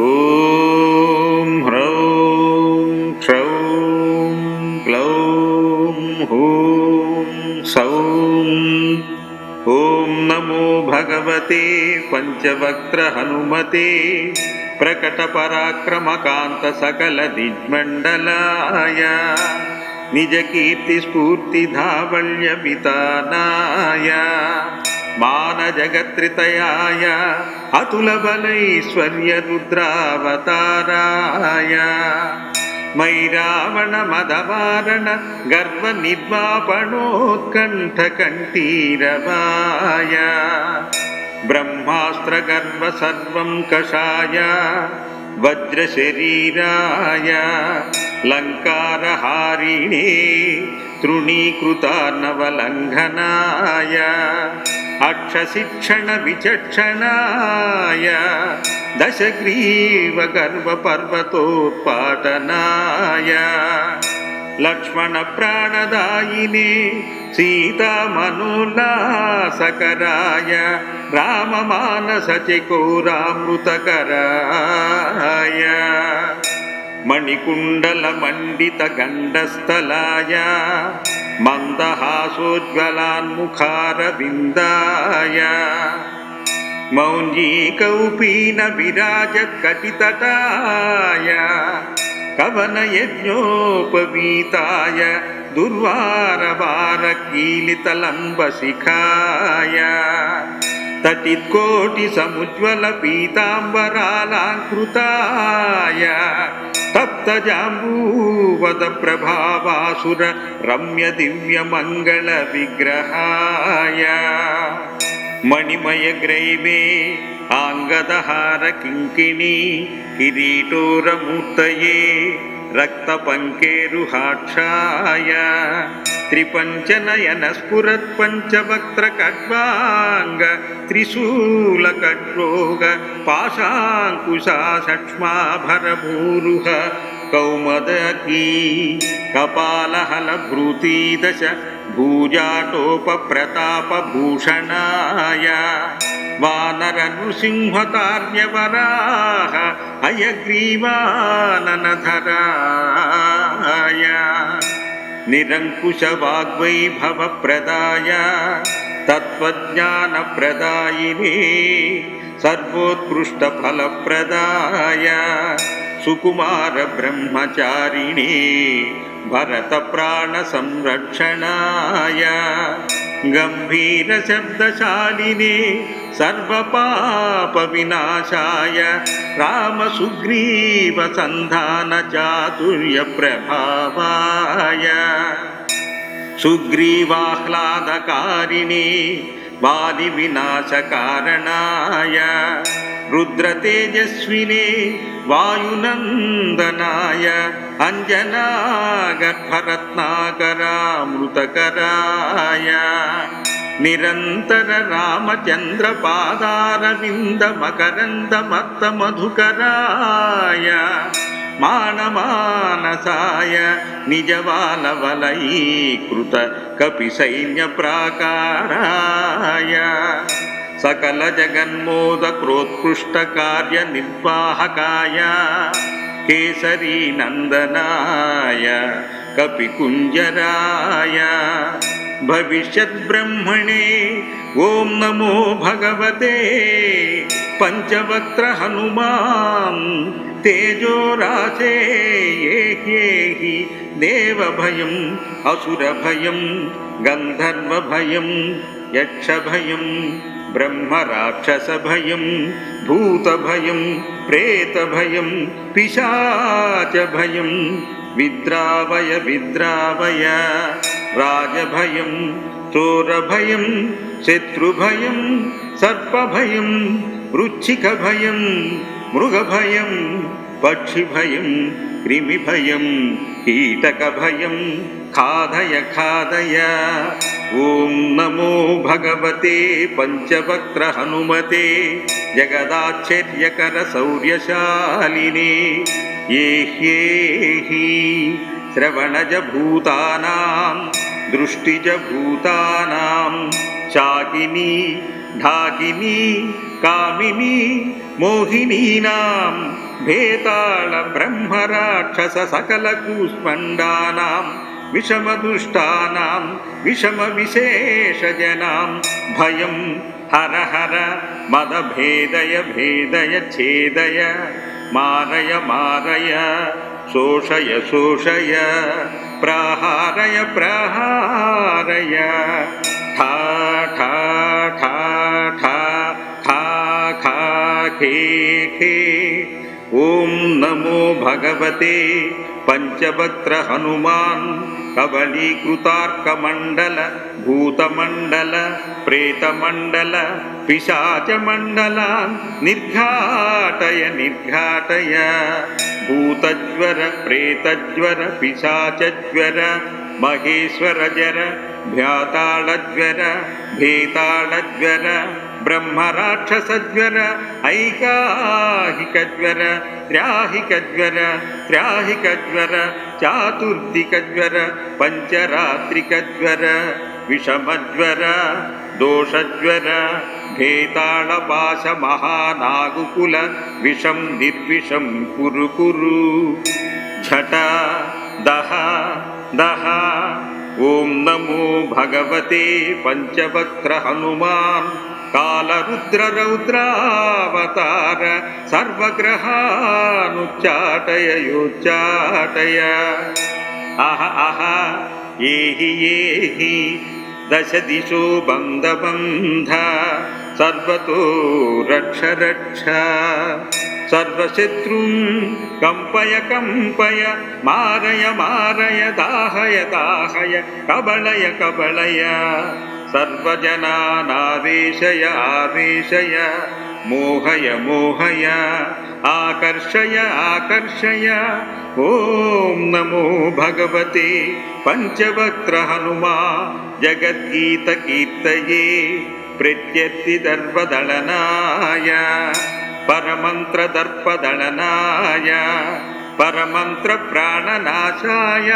ఓం హ్రౌం క్షౌం క్లౌం హూం సౌం. ఓం నమో భగవతే పంచవక్త్ర హనుమతే ప్రకట పరాక్రమకాంత సకల దిగ్మండలాయ నిజ కీర్తి స్ఫూర్తి ధావళ్య వితానాయ మాన జగత్రితయాయ అతుల బలైశ్వర్య రుద్రావతారాయ మై రావణ మదవారణ గర్వ నిర్వాపణోత్కంఠ కంఠీరవాయ బ్రహ్మాస్త్ర గర్వ సర్వం కషాయ వజ్ర శరీరాయ లంకారహారిణే తృణీకృతార్ణవలంఘనాయ అక్షశిక్షణ విచక్షణాయ దశగ్రీవ గర్వ పర్వతోత్పాటనాయ లక్ష్మణ ప్రాణదాయినే సీతామనోల్లాసకరాయ రామమానస చకోరామృతకరాయ మణికుండల మండిత గండస్థలాయ మందహాసోజ్వలాన్ముఖారవిందాయ మౌంజీకౌపీన విరాజత్కటితటాయ కవనయజ్ఞోపవీతాయ దుర్వారవారకీలితలంబశిఖాయ తటిత్కోటి సముజ్వల పీతాంబరాలంకృతాయ తప్తజాంబూవద ప్రభావాసుర రమ్య దివ్య మంగళ విగ్రహాయ మణిమయ గ్రైవే ఆంగదహార కింకిణి కిరీటోరమూర్తయే రక్త పంకేరుహాక్షాయ త్రిపంచనయన స్ఫురత్ పంచవక్త్ర ఖడ్వాంగ త్రిశూల ఖడ్రోగ పాశాంకుశా సక్ష్మాభరభూరుహ కౌమదకీ కపాలహల భృతీదశ భూజాటోప ప్రతాప భూషణాయ వానర నృసింహతార్యవరాహ హయగ్రీవాననధరాయ నిరంకుశ వాగ్వైభవ ప్రదాయ తత్వజ్ఞాన ప్రదాయినే సర్వోత్కృష్ట ఫలప్రదాయ సుకుమార బ్రహ్మచారిణే భరత ప్రాణ సంరక్షణాయ గంభీర శబ్దశాలినే సర్వపాప వినాశాయ రామ సుగ్రీవ సంధాన చాతుర్య ప్రభావాయ సుగ్రీవాహ్లాదకారిణే వాలి వినాశకారణాయ రుద్రతేజస్వినే వాయునందనాయ అంజనాగర్భరత్నాకరామృతకరాయ నిరంతర రామచంద్ర పాదారవింద మకరంద మత్త మధుకరాయ మానమానసాయ నిజవాలవలయీకృత కపి సైన్య ప్రాకారాయ సకల జగన్మోద క్రోత్కృష్ట కార్య నిర్వాహకాయ కేసరీ నందనాయ కపికుంజరాయ భవిష్యత్ బ్రహ్మణే ఓం నమో భగవతే పంచవక్త్ర హనుమాన్ తేజోరాశే ఏహ్యేహి దేవభయం అసురభయం గంధర్వభయం యక్షభయం బ్రహ్మరాక్షసభయం భూతభయం ప్రేతభయం పిశాచభయం విద్రావయ విద్రావయ రాజభయం చోరభయం శత్రుభయం సర్పభయం వృచ్చికభయం మృగభయం పక్షిభయం క్రిమిభయం కీటకభయం ఖాదయ ఖాదయ. ఓం నమో భగవతే పంచవక్త్ర హనుమతే జగదాశ్చర్యకర శౌర్యశాలినే ఏహ్యేహి శ్రవణజ భూతానాం దృష్టిజ భూతానాం చాకినీ ఢాకినీ కామినీ మోహినీనాం భేతాళ బ్రహ్మరాక్షస సకల కూష్మండానాం విషమదుష్టానాం విషమ విశేషజనాం భయం హర హర మద భేదయ భేదయ ఛేదయ మారయ మారయ శోషయ శోషయ ప్రహారయ ప్రహారయ ఠా ఠా ఠా ఠా ఠా ఖా ఖే ఖే. ఓం నమో భగవతే పంచవక్త్ర హనుమాన్ కబలీకృతార్కమండల భూతమండల ప్రేతమండల పిశాచమండలాన్ నిర్ఘాటయ నిర్ఘాటయ. భూతజ్వర ప్రేతజ్వర పిశాచజ్వర మహేశ్వరజర భ్యాతాళజ్వర భేతాళజ్వర బ్రహ్మరాక్షసజ్వర ఐకాహికజ్వర త్రాహికజ్వర త్రాహికజ్వర చాతుర్దికజ్వర పంచరాత్రికజ్వర విషమజ్వర దోషజ్వర భేతాళపాశ మహానాగుకుల విషం నిర్విషం కురు కురు. ఝట దహ దహ. ఓం నమో భగవతే పంచవక్త్ర హనుమాన్ కాలరుద్ర రౌద్రావతార సర్వగ్రహానుచ్చాటయ యోచ్చాటయ. అహ అహ ఏహి ఏహి దశ దిశో బంధ బంధ సర్వతో రక్ష రక్ష. సర్వశత్రుం కంపయ కంపయ మారయ మారయ దాహయ దాహయ కబళయ కబళయ. సర్వజనానావేశయ ఆవేశయ మోహయ మోహయ ఆకర్షయ ఆకర్షయ. ఓం నమో భగవతే పంచవక్త్ర హనుమా జగద్గీత కీర్తయే ప్రత్యర్థి దర్పదళనాయ పరమంత్ర దర్పదళనాయ పరమంత్ర ప్రాణనాశాయ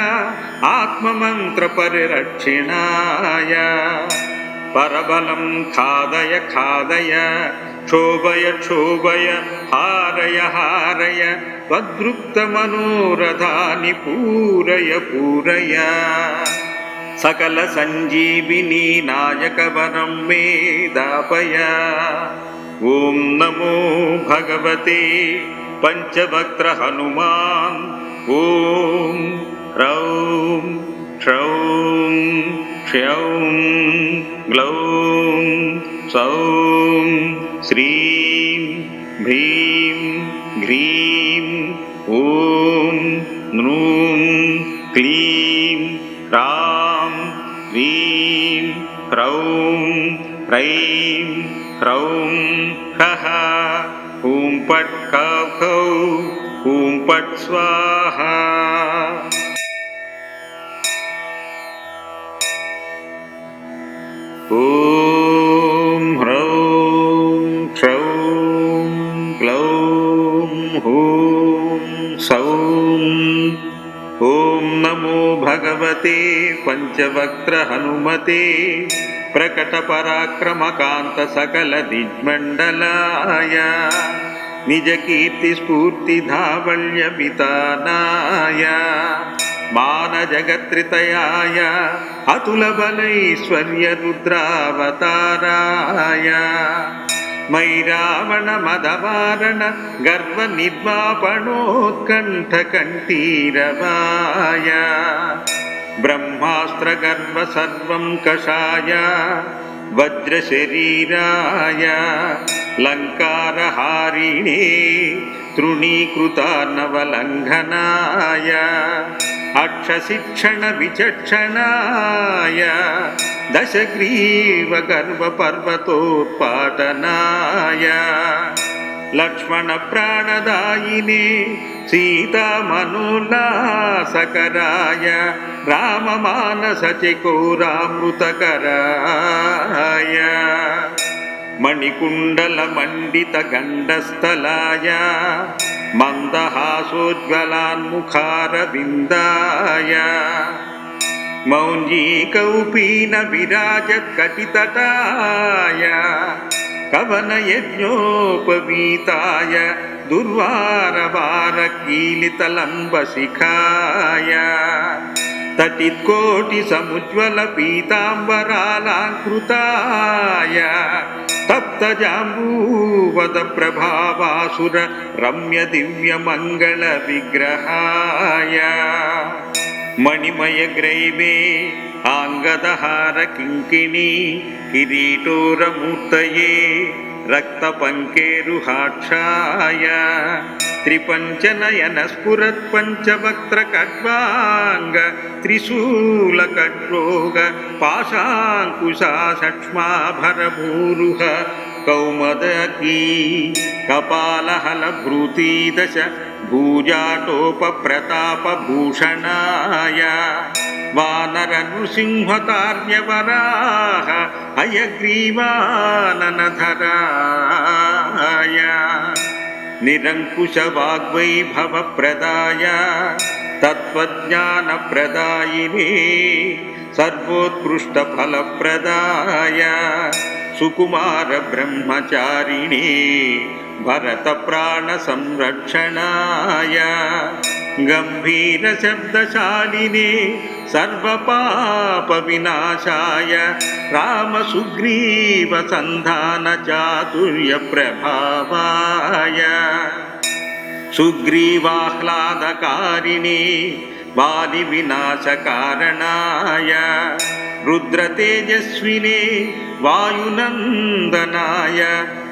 ఆత్మమంత్ర పరిరక్షిణాయ. పరబలం ఖాదయ ఖాదయ క్షోభయ క్షోభయ హారయ హారయ త్వదృక్త మనోరథాని పూరయ పూరయ. సకల సంజీవిని నాయక వరం మే దాపయ. ఓం నమో భగవతే పంచవక్త్ర హనుమాన్. ఓం హ్రౌం క్షౌం క్షౌం గ్లౌం సౌం శ్రీం భ్రీం హ్రీం ఓం నృం క్లీం రాం హ్రీం హ్రౌం హ్రైం హ్రౌం హ్రః. ఓం పట్ ఖౌ ఓం పట్ స్వాహా. ఓం హ్రౌం క్షౌం గ్లౌం హూం సౌం. ఓం నమో భగవతే పంచవక్త్ర హనుమతే ప్రకట పరాక్రమ కాంత సకల దిగ్మండలాయ నిజ కీర్తి స్ఫూర్తి ధావళ్య వితానాయ మాన జగత్రితయాయ అతుల బలైశ్వర్య రుద్రావతారాయ. మై రావణ మదవారణ గర్వ నిర్వాపణోత్కంఠ కంఠీరవాయ బ్రహ్మాస్త్ర గర్వ సర్వం కషాయ వజ్ర శరీరాయ లంకారహారిణే తృణీకృతార్ణవలంఘనాయ అక్షశిక్షణ విచక్షణాయ దశగ్రీవ గర్వ పర్వతోత్పాటనాయ లక్ష్మణ ప్రాణదాయినే సీతామనోల్లాసకరాయ రామమానస చకోరామృతకరాయ మణికుండల మండిత గండస్థలాయ మందహాసోజ్వలాన్ముఖారవిందాయ మౌంజీకౌపీన విరాజత్కటితటాయ కవన యజ్ఞోపవీతాయ దుర్వారవార కీలితలంబశిఖాయ తటికోటి సముజ్వల పీతాంబరాలంకృతాయ తప్తజాంబూవద ప్రభావాసుర రమ్య దివ్య మంగళ విగ్రహాయ మణిమయ గ్రైవే ఆంగదహార కింకిణి కిరీటోరమూర్తయే రక్త పంకేరుహాక్షాయ త్రిపంచనయన స్ఫురత్ పంచవక్త్ర ఖడ్వాంగ త్రిశూల ఖడ్రోగ పాశాంకుశా సక్ష్మాభరభూరుహ కౌమదకీ కపాలహల భృతీదశ భూజాటోప ప్రతాప భూషణాయ వానర నృసింహతార్యవరాహ హయగ్రీవాననధరాయ నిరంకుశ వాగ్వైభవ ప్రదాయ తత్వజ్ఞాన ప్రదాయినే సర్వోత్కృష్ట ఫలప్రదాయ సుకుమార బ్రహ్మచారిణే భరత ప్రాణ సంరక్షణాయ గంభీర శబ్దశాలినే సర్వపాప వినాశాయ రామ సుగ్రీవ సంధాన చాతుర్య ప్రభావాయ సుగ్రీవాహ్లాదకారిణే వాలి వినాశకారణాయ రుద్రతేజస్వినే వాయునందనాయ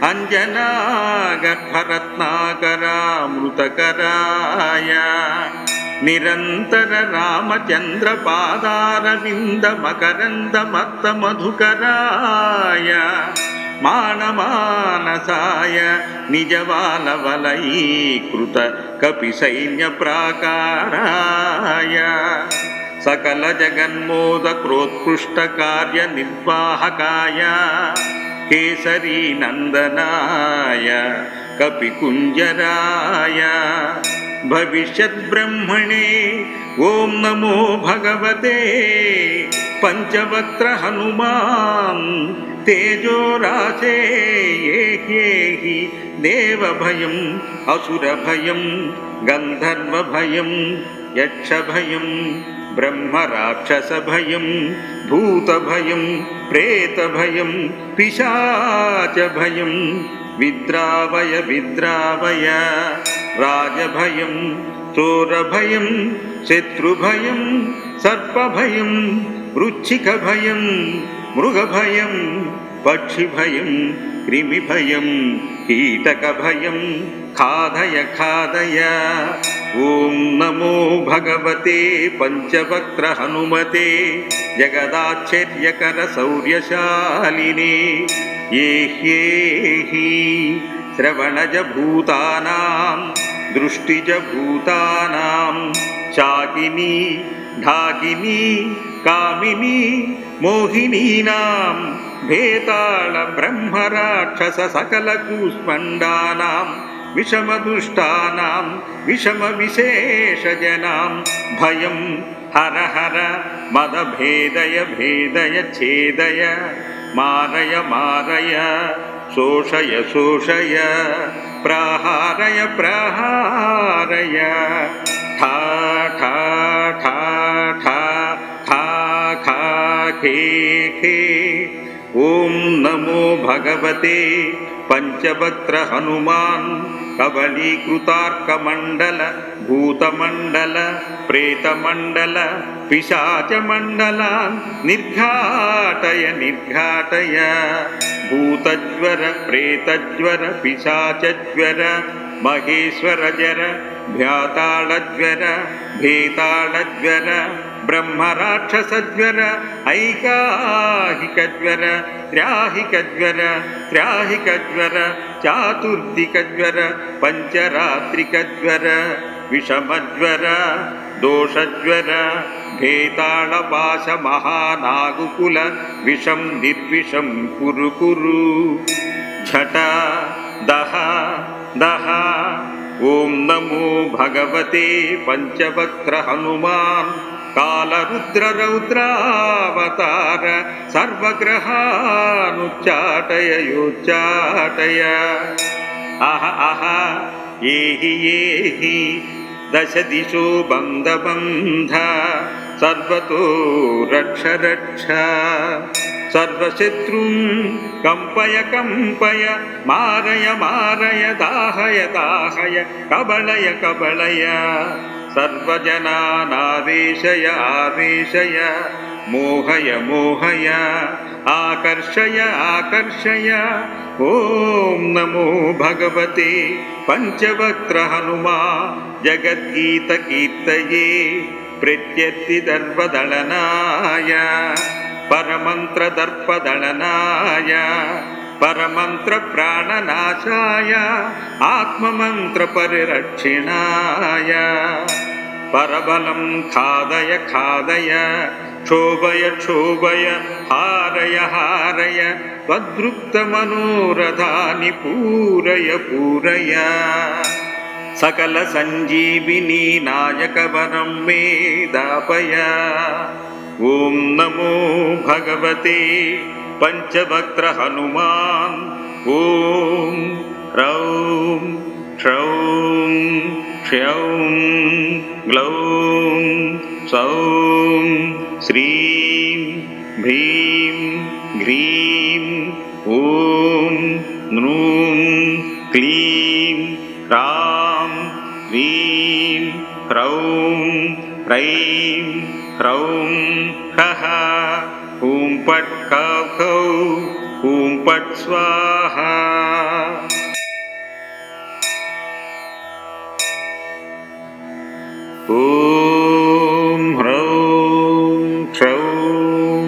అంజనాగర్భరత్నాకరామృతకరాయ నిరంతర రామచంద్ర పాదారవింద మకరంద మత్త మధుకరాయ మానమానసాయ నిజవాలవలయీకృత కపి సైన్య ప్రాకారాయ సకల జగన్మోద క్రోత్కృష్ట కార్య నిర్వాహకాయ కేసరీ నందనాయ కపికుంజరాయ భవిష్యత్ బ్రహ్మణే ఓం నమో భగవతే పంచవక్త్ర హనుమాన్ తేజోరాశే ఏహ్యేహి దేవభయం అసురభయం గంధర్వభయం యక్షభయం బ్రహ్మరాక్షసభయం భూతభయం ప్రేతభయం పిశాచభయం విద్రావయ విద్రావయ రాజభయం చోరభయం శత్రుభయం సర్పభయం వృచ్చికభయం మృగభయం పక్షిభయం క్రిమిభయం కీటకభయం ఖాదయ ఖాదయ ఓం నమో భగవతే పంచవక్త్ర హనుమతే జగదాశ్చర్యకర శౌర్యశాలినే ఏహ్యేహి శ్రవణజ భూతానాం దృష్టిజ భూతానాం చాకినీ ఢాకినీ కామినీ మోహినీనాం భేతాళ బ్రహ్మరాక్షస సకల కూష్మండానాం విషమదుష్టానాం విషమ విశేషజనాం భయం హర హర మద భేదయ భేదయ ఛేదయ మారయ మారయ శోషయ శోషయ ప్రహారయ ప్రహారయ ఠా ఠా ఠా ఠా ఖా ఖా ఖే ఖే ఓం నమో భగవతే పంచవక్త్ర హనుమాన్ కబలీకృతార్కమండల భూతమండల ప్రేతమండల పిశాచమండలాన్ నిర్ఘాటయ నిర్ఘాటయ భూతజ్వర ప్రేతజ్వర పిశాచజ్వర మహేశ్వర జర భ్యాతాళజ్వర భేతాళజ్వర బ్రహ్మరాక్షసజ్వర ఐకాహికజ్వర త్రాహికజ్వర త్రాహికజ్వర చాతుర్దికజ్వర పంచరాత్రికజ్వర విషమజ్వర దోషజ్వర భేతాళపాశ మహానాగుకుల విషం నిర్విషం కురు కురు ఝట దహ దహ ఓం నమో భగవతే పంచవక్త్ర హనుమాన్ కాలరుద్రరౌద్రావతార సర్వగ్రహానుచ్చాటయ యోచ్చాటయ అహ అహ ఏహి ఏహి దశ దిశో బంధ సర్వతో రక్ష రక్ష సర్వశత్రుం కంపయ కంపయ మారయ మారయ దాహయ దాహయ కబళయ కబళయ సర్వజనానావేశయ ఆవేశయ మోహయ మోహయ ఆకర్షయ ఆకర్షయ ఓం నమో భగవతే పంచవక్త్ర హనుమా జగద్గీత కీర్తయే ప్రత్యర్థి దర్పదళనాయ పరమంత్ర దర్పదళనాయ పరమంత్ర ప్రాణనాశాయ ఆత్మమంత్ర పరిరక్షిణాయ పరబలం ఖాదయ ఖాదయ క్షోభయ క్షోభయ హారయ హారయ త్వదృక్త మనోరథాని పూరయ పూరయ సకల సంజీవిని నాయక వరం మే దాపయ ఓం నమో భగవతే పంచవక్త్ర హనుమాన్ ఓం హ్రౌం క్షౌం క్షౌం గ్లౌం సౌం శ్రీం భ్రీం గ్రీం ఓం నృం క్లీం రాం హ్రీం హ్రౌం హ్రైం హ్రౌం హ్రః హూం పట్ కౌ హూం పట్ స్వాహా ఓం హ్రౌం క్షౌం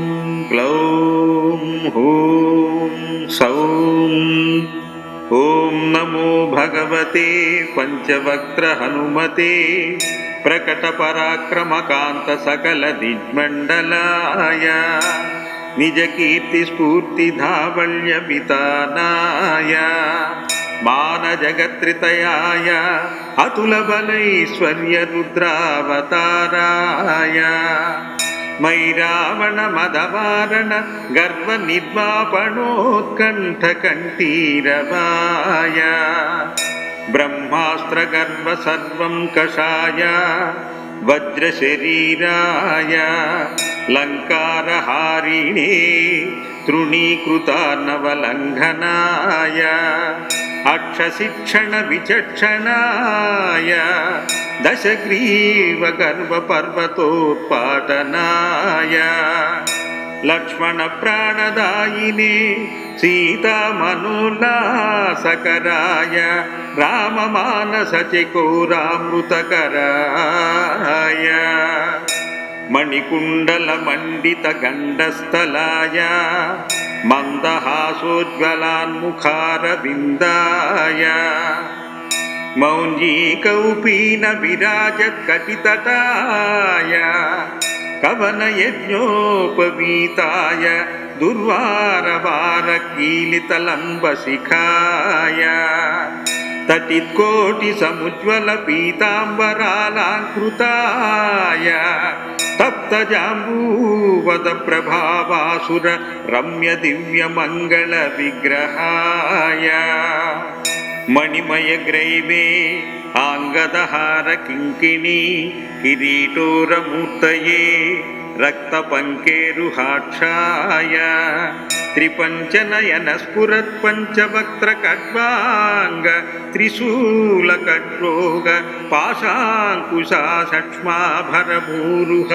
గ్లౌం హూం సౌం ఓం నమో భగవతే పంచవక్త్ర హనుమతే ప్రకట పరాక్రమ కాంత సకల దిగ్మండలాయ నిజ కీర్తి స్ఫూర్తి ధావళ్య వితానాయ మాన జగత్రితయాయ అతుల బలైశ్వర్య రుద్రావతారాయ మై రావణ మదవారణ గర్వ నిర్వాపణోత్కంఠ కంఠీరవాయ బ్రహ్మాస్త్ర గర్వ సర్వం కషాయ వజ్ర శరీరాయ లంకారహారిణే తృణీకృతార్ణవలంఘనాయ అక్షశిక్షణ విచక్షణాయ దశగ్రీవ గర్వ పర్వతోత్పాటనాయ లక్ష్మణ ప్రాణదాయినే సీతామనోల్లాసకరాయ రామమానస చకోరామృతకరాయ మణికుండల మండిత గండస్థలాయ మందహాసోజ్వలాన్ముఖారవిందాయ మౌంజీకౌపీన విరాజత్కటితటాయ కవన యజ్ఞోపవీతాయ దుర్వారవార కీలితలంబశిఖాయ తటికోటి సముజ్వల పీతాంబరాలంకృతాయ తప్తజాంబూవద ప్రభావాసుర రమ్య దివ్య మంగళ విగ్రహాయ మణిమయ గ్రైవే ఆంగదహార కింకిణి కిరీటోరమూర్తయే రక్త పంకేరుహాక్షాయ త్రిపంచనయన స్ఫురత్ పంచవక్త్ర ఖడ్వాంగ త్రిశూల ఖడ్రోగ పాశాంకుశా సక్ష్మాభరభూరుహ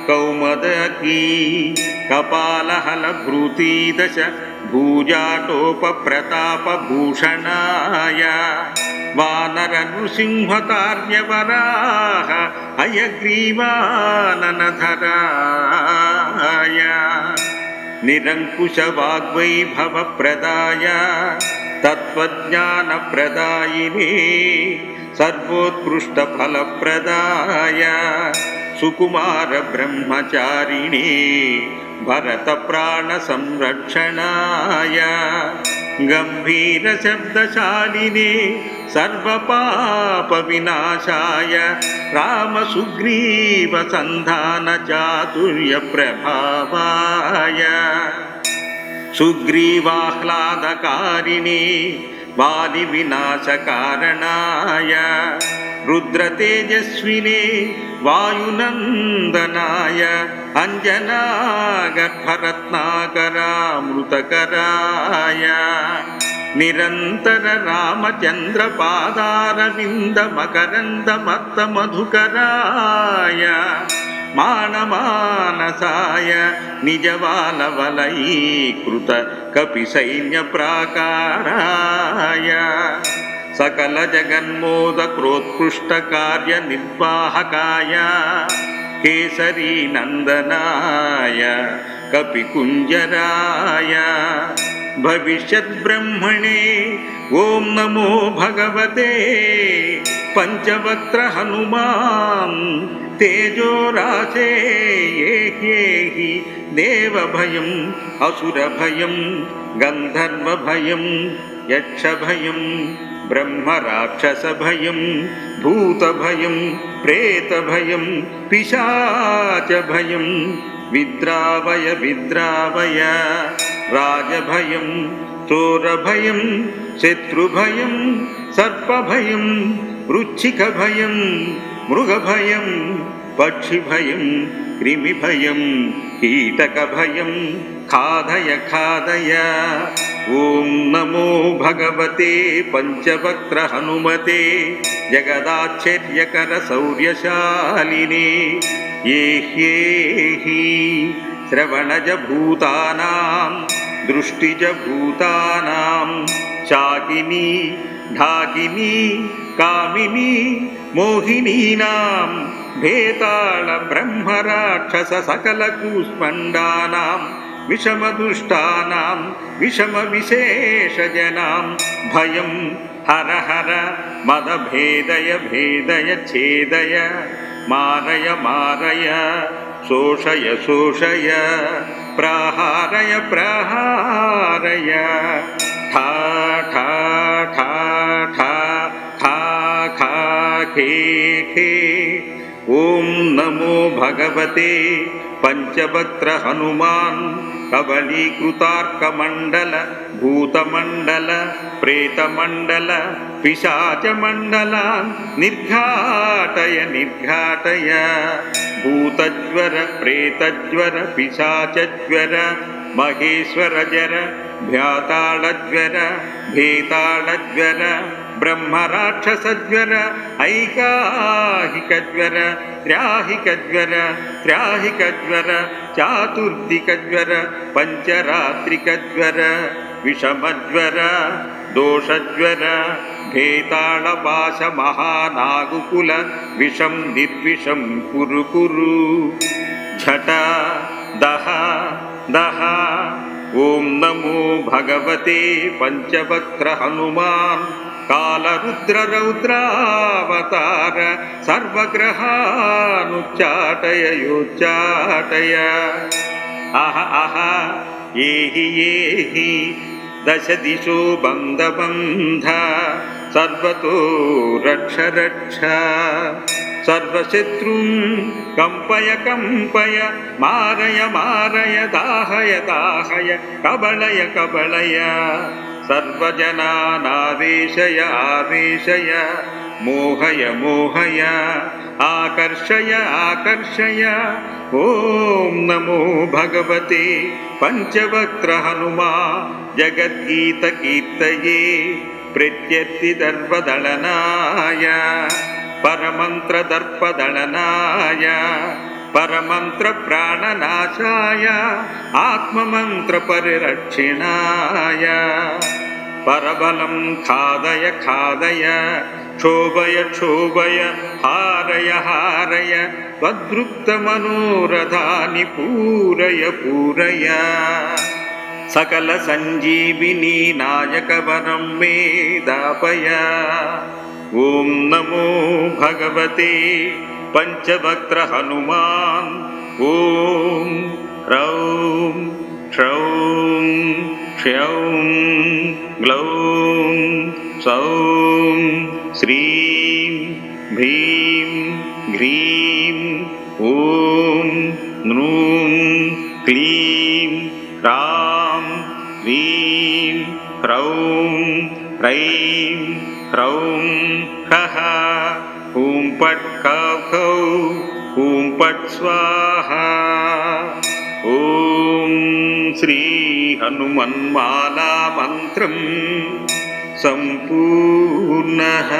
కౌమదకీ కపాలహల భృతీదశ భూజాటోప ప్రతాప భూషణాయ వానర నృసింహకార్యవరాహ హయగ్రీవాననధరాయ నిరంకుశ వాగ్వైభవ ప్రదాయ తత్వజ్ఞాన ప్రదాయినే సర్వోత్కృష్ట ఫల ప్రదాయ సుకుమార బ్రహ్మచారిణే భరత ప్రాణ సంరక్షణాయ गम्भीरशब्दशालिने सर्वपापविनाशाय रामसुग्रीवसन्धानचातुर्यप्रभावाय सुग्रीवाह्लादकारिणे वालिविनाशकारणाय रुद्रतेजस्विने वायुनन्दनाय अञ्जनागर्भरत्नाकरामृतकराय निरन्तर रामचन्द्रपादारविन्दमकरन्दमत्तमधुकराय मानमानसाय निजबालवलयीकृत कपिसैन्यप्राकाराय सकलजगन्मोदक्रोत्कृष्टकार्यनिर्वाहकाय केसरीनन्दनाय कपिकुञ्जराय भविष्यद्ब्रह्मणे ॐ नमो भगवते पञ्चवक्त्र हनुमान् तेजोराशे येहि देवभयम् असुरभयम् गन्धर्वभयम् यक्षभयम् ब्रह्मराक्षसभयम् भूतभयम् प्रेतभयम् पिशाचभयम् विद्रावय विद्रावय राजभयम् चोरभयम् शत्रुभयम् सर्पभयम् वृच्छिकभयम् मृगभयम् पक्षिभयम् कृमिभयम् कीटकभयम् खादय खादय ॐ नमो भगवते पञ्चवक्त्र हनुमते जगदाश्चर्यकर शौर्यशालिने ये ह्येहि श्रवणज भूतानां दृष्टिज भूतानां शाकिनी ढाकिनी कामिनी मोहिनीनां भेताल ब्रह्मराक्षस सकलकूष्मण्डानां विषमदुष्टानां विषमविशेषजनां भयं हर हर मदभेदय भेदय छेदय मारय मारय शोषय शोषय प्रहारय प्रहारय ठा ठा ठा ठा खा खा खे खे ॐ नमो भगवते पंचवक्त्र हनुमान् कबलीकृतार्कमण्डल भूतमण्डल प्रेतमण्डल पिशाचमण्डलान् निर्घाटय निर्घाटय भूतज्वर प्रेतज्वर पिशाचज्वर महेश्वरजर भ्याताళज्वर भेताళज्वर ब्रह्मराक्षसज्वर ऐकाहिकज्वर त्राहिकज्वर त्राहिकज्वर चातुर्दिकज्वर पञ्चरात्रिकज्वर विषमज्वर दोषज्वर भेताళपाश महानागुकुल विषं निर्विषं कुरु कुरु झट दह दह ॐ नमो भगवते पंचवक्त्र हनुमान् कालरुद्ररौद्रावतार सर्वग्रहानुच्चाटय योच्चाटय अह अह येहि येहि दश दिशो बन्धबन्ध सर्वतो रक्ष रक्ष सर्वशत्रुं कंपय कंपय मारय मारय दाहय दाहय कबलय कबलय सर्वजनानावेशय आवेशय मोहय मोहय आकर्षय आकर्षय ॐ नमो भगवते पंचवक्त्र हनुमा जगद्गीत कीर्तये प्रत्यर्थिदर्पदलनाय परमंत्र दर्पदलनाय परमंत्र प्राणनाशाय आत्ममंत्र परिरक्षिणाय परबलं खादय खादय क्षोभय क्षोभय हारय हारय त्वद्रुक्तमनोरथानि पूरय पूरय सकल संजीविनी नायक वरं मे दापय ॐ नमो भगवते पंचवक्त्र हनुमान् ॐ रौं क्षौं क्षौं గ్లౌం సౌం శ్రీం భీం హ్రీం ఓం నృం క్లీం రాం హ్రీం హ్రౌం హ్రైం హ్రౌం హః ఓం పట్ కౌ ఓం పట్ స్వాహా. ఓం శ్రీ హనుమన్మాలా మంత్రం సంపూర్ణః.